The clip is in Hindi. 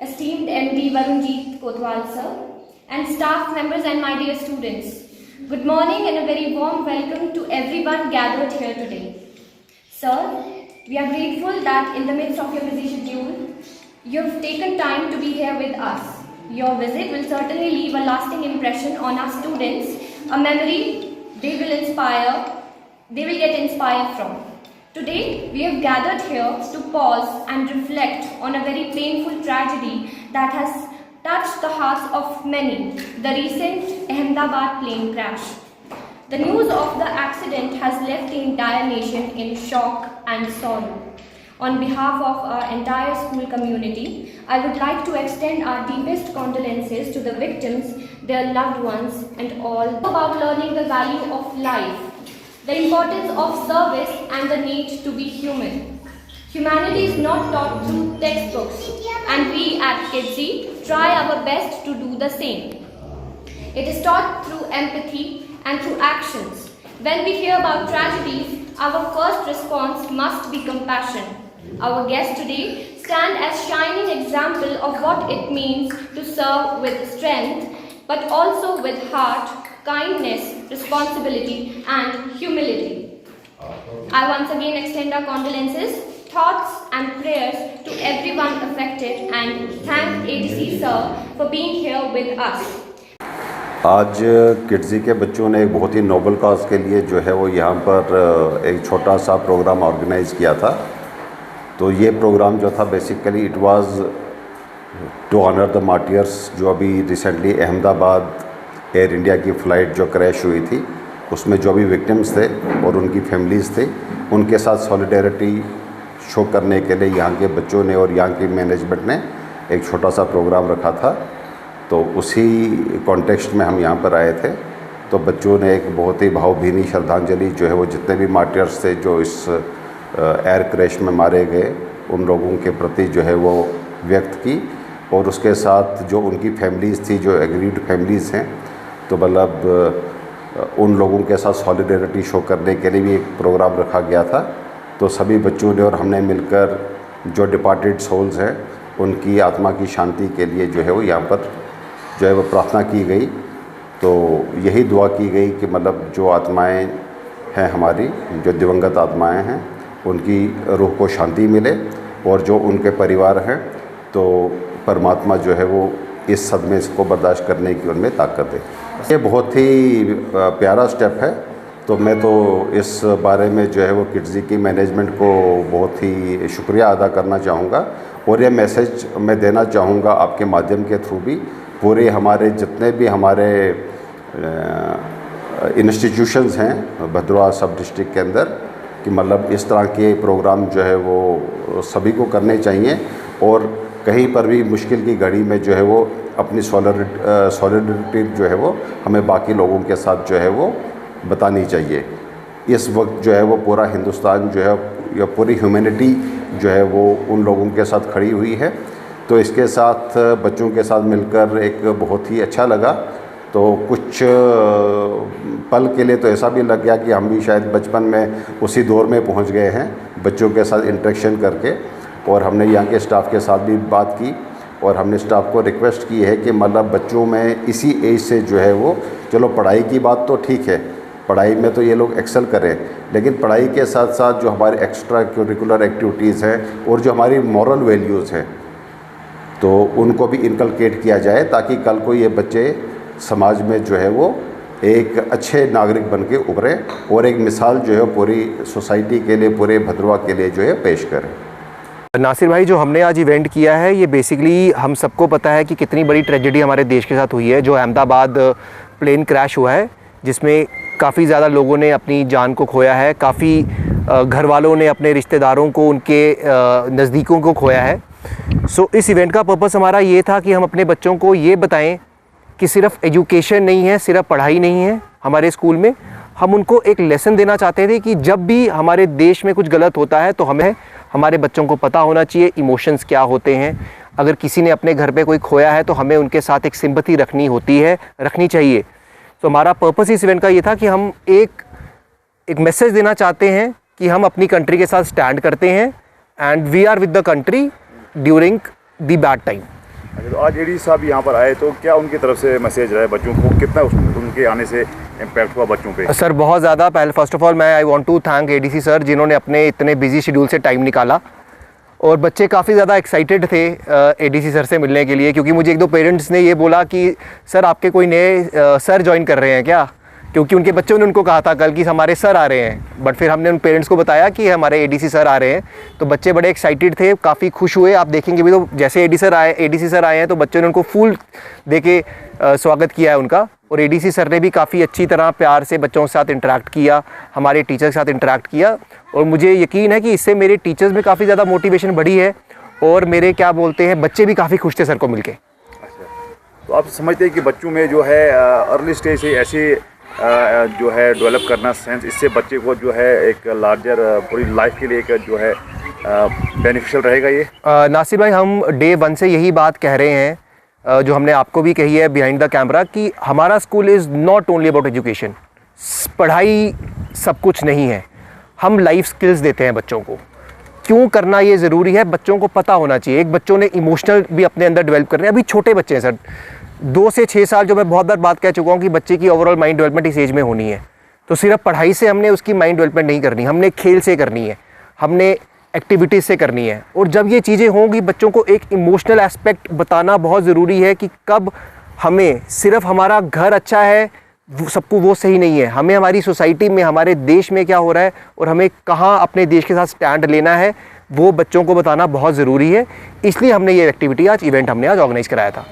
esteemed MD Varunjeet Kotwal sir, and staff members and my dear students. Good morning and a very warm welcome to everyone gathered here today. Sir, we are grateful that in the midst of your busy schedule, you have taken time to be here with us. Your visit will certainly leave a lasting impression on our students, a memory they will get inspired from. Today, we have gathered here to pause and reflect on a very painful tragedy that has touched the hearts of many, the recent Ahmedabad plane crash. The news of the accident has left the entire nation in shock and sorrow. On behalf of our entire school community, I would like to extend our deepest condolences to the victims, their loved ones, and all about learning the value of life, the importance of service, and the need to be human. Humanity is not taught through textbooks, and we at KIDSI try our best to do the same. It is taught through empathy and through actions. When we hear about tragedies, our first response must be compassion. Our guests today stand as shining example of what it means to serve with strength, but also with heart, kindness, responsibility, and humility. I once again extend our condolences, thoughts, and prayers to everyone affected, and thank ADC sir for being here with us. आज किड्जी के बच्चों ने एक बहुत ही नोबल काज के लिए जो है वो यहाँ पर एक छोटा सा प्रोग्राम ऑर्गेनाइज़ किया था। तो ये प्रोग्राम जो था basically it was to honour the martyrs जो अभी रिसेंटली अहमदाबाद एयर इंडिया की फ़्लाइट जो क्रैश हुई थी उसमें जो भी विक्टिम्स थे और उनकी फैमिलीज़ थे उनके साथ सॉलिडेरिटी शो करने के लिए यहाँ के बच्चों ने और यहाँ की मैनेजमेंट ने एक छोटा सा प्रोग्राम रखा था। तो उसी कॉन्टेक्स्ट में हम यहाँ पर आए थे। तो बच्चों ने एक बहुत ही भावभीनी श्रद्धांजलि जो है वो जितने भी मार्टियर्स थे जो इस एयर क्रैश में मारे गए उन लोगों के प्रति जो है वो व्यक्त की, और उसके साथ जो उनकी फैमिलीज़ थी जो एग्रीड फैमिलीज़ हैं तो मतलब उन लोगों के साथ सॉलिडेरिटी शो करने के लिए भी एक प्रोग्राम रखा गया था। तो सभी बच्चों ने और हमने मिलकर जो डिपार्टेड सोल्स हैं उनकी आत्मा की शांति के लिए जो है वो यहाँ पर जो है वो प्रार्थना की गई। तो यही दुआ की गई कि मतलब जो आत्माएं हैं हमारी, जो दिवंगत आत्माएं हैं, उनकी रूह को शांति मिले, और जो उनके परिवार हैं तो परमात्मा जो है वो इस सदमे को बर्दाश्त करने की उनमें ताकत दे। ये बहुत ही प्यारा स्टेप है। तो मैं तो इस बारे में जो है वो किड्जी की मैनेजमेंट को बहुत ही शुक्रिया अदा करना चाहूँगा, और ये मैसेज मैं देना चाहूँगा आपके माध्यम के थ्रू भी पूरे हमारे जितने भी हमारे इंस्टीट्यूशंस हैं भद्रवाह सब डिस्ट्रिक्ट के अंदर कि मतलब इस तरह के प्रोग्राम जो है वो सभी को करने चाहिए, और कहीं पर भी मुश्किल की घड़ी में जो है वो अपनी सॉलिडरिटी जो है वो हमें बाकी लोगों के साथ जो है वो बतानी चाहिए। इस वक्त जो है वो पूरा हिंदुस्तान जो है या पूरी ह्यूमैनिटी जो है वो उन लोगों के साथ खड़ी हुई है। तो इसके साथ बच्चों के साथ मिलकर एक बहुत ही अच्छा लगा। तो कुछ पल के लिए तो ऐसा भी लग गया कि हम भी शायद बचपन में उसी दौर में पहुंच गए हैं बच्चों के साथ इंटरेक्शन करके। और हमने यहाँ के स्टाफ के साथ भी बात की, और हमने स्टाफ को रिक्वेस्ट की है कि मतलब बच्चों में इसी एज से जो है वो चलो पढ़ाई की बात तो ठीक है, पढ़ाई में तो ये लोग एक्सेल करें, लेकिन पढ़ाई के साथ साथ जो हमारे एक्स्ट्रा करिकुलर एक्टिविटीज़ हैं और जो हमारी मॉरल वैल्यूज़ हैं तो उनको भी इनकलकेट किया जाए, ताकि कल को ये बच्चे समाज में जो है वो एक अच्छे नागरिक बन के उभरे और एक मिसाल जो है पूरी सोसाइटी के लिए, पूरे भद्रवाह के लिए जो है पेश करें। नासिर भाई, जो हमने आज इवेंट किया है ये बेसिकली हम सबको पता है कि कितनी बड़ी ट्रेजेडी हमारे देश के साथ हुई है। जो अहमदाबाद प्लेन क्रैश हुआ है जिसमें काफ़ी ज़्यादा लोगों ने अपनी जान को खोया है, काफ़ी घर वालों ने अपने रिश्तेदारों को, उनके नज़दीकों को खोया है। सो इस इवेंट का पर्पस हमारा ये था कि हम अपने बच्चों को ये बताएं कि सिर्फ एजुकेशन नहीं है, सिर्फ पढ़ाई नहीं है हमारे स्कूल में। हम उनको एक लेसन देना चाहते थे कि जब भी हमारे देश में कुछ गलत होता है तो हमें हमारे बच्चों को पता होना चाहिए इमोशंस क्या होते हैं। अगर किसी ने अपने घर पे कोई खोया है तो हमें उनके साथ एक सिंपैथी रखनी चाहिए। तो हमारा पर्पस इस इवेंट का ये था कि हम एक मैसेज देना चाहते हैं कि हम अपनी कंट्री के साथ स्टैंड करते हैं and we are with the country during the bad time. अच्छा, तो आज एडी साहब यहाँ पर आए तो क्या उनकी तरफ से मैसेज रहा है बच्चों को, कितना उनके आने से इम्पैक्ट हुआ बच्चों पे? सर बहुत ज़्यादा। पहले फर्स्ट ऑफ ऑल मैं I want to thank ADC sir जिन्होंने अपने इतने बिजी शेड्यूल से टाइम निकाला, और बच्चे काफ़ी ज़्यादा एक्साइटेड थे एडीसी सर से मिलने के लिए, क्योंकि मुझे एक दो पेरेंट्स ने ये बोला कि सर आपके कोई नए सर ज्वाइन कर रहे हैं क्या, क्योंकि उनके बच्चों ने उनको कहा था कल कि हमारे सर आ रहे हैं। बट फिर हमने उन पेरेंट्स को बताया कि हमारे एडीसी सर आ रहे हैं, तो बच्चे बड़े एक्साइटेड थे, काफ़ी खुश हुए। आप देखेंगे भी तो जैसे एडीसी सर आए हैं तो बच्चों ने उनको फूल दे के स्वागत किया है उनका, और एडीसी सर ने भी काफ़ी अच्छी तरह प्यार से बच्चों के साथ इंटरेक्ट किया, हमारे टीचर के साथ इंटरेक्ट किया, और मुझे यकीन है कि इससे मेरे टीचर्स में काफ़ी ज़्यादा मोटिवेशन बढ़ी है, और मेरे क्या बोलते हैं बच्चे भी काफ़ी खुश थे सर को मिलके। अच्छा, तो आप समझते हैं कि बच्चों में जो है अर्ली स्टेज से ऐसे जो है डेवलप करना सेंस, इससे बच्चे को जो है एक लार्जर पूरी लाइफ के लिए एक जो है बेनिफिशियल रहेगा ये? नासिर भाई, हम डे 1 से यही बात कह रहे हैं, जो हमने आपको भी कही है बिहाइंड द कैमरा, कि हमारा school is not only about education. पढ़ाई सब कुछ नहीं है, हम लाइफ स्किल्स देते हैं बच्चों को। क्यों करना ये ज़रूरी है, बच्चों को पता होना चाहिए। एक बच्चों ने इमोशनल भी अपने अंदर डेवलप करने, अभी छोटे बच्चे हैं सर, 2 से 6 साल, जो मैं बहुत बार बात कह चुका हूँ कि बच्चे की ओवरऑल माइंड डेवलपमेंट इस एज में होनी है। तो सिर्फ पढ़ाई से हमने उसकी माइंड डेवलपमेंट नहीं करनी, हमने खेल से करनी है, हमने एक्टिविटीज़ से करनी है। और जब ये चीज़ें होंगी, बच्चों को एक इमोशनल एस्पेक्ट बताना बहुत ज़रूरी है कि कब हमें सिर्फ हमारा घर अच्छा है सबको वो सही नहीं है, हमें हमारी सोसाइटी में, हमारे देश में क्या हो रहा है और हमें कहाँ अपने देश के साथ स्टैंड लेना है, वो बच्चों को बताना बहुत ज़रूरी है। इसलिए हमने ये एक्टिविटी आज इवेंट हमने आज ऑर्गेनाइज़ कराया था।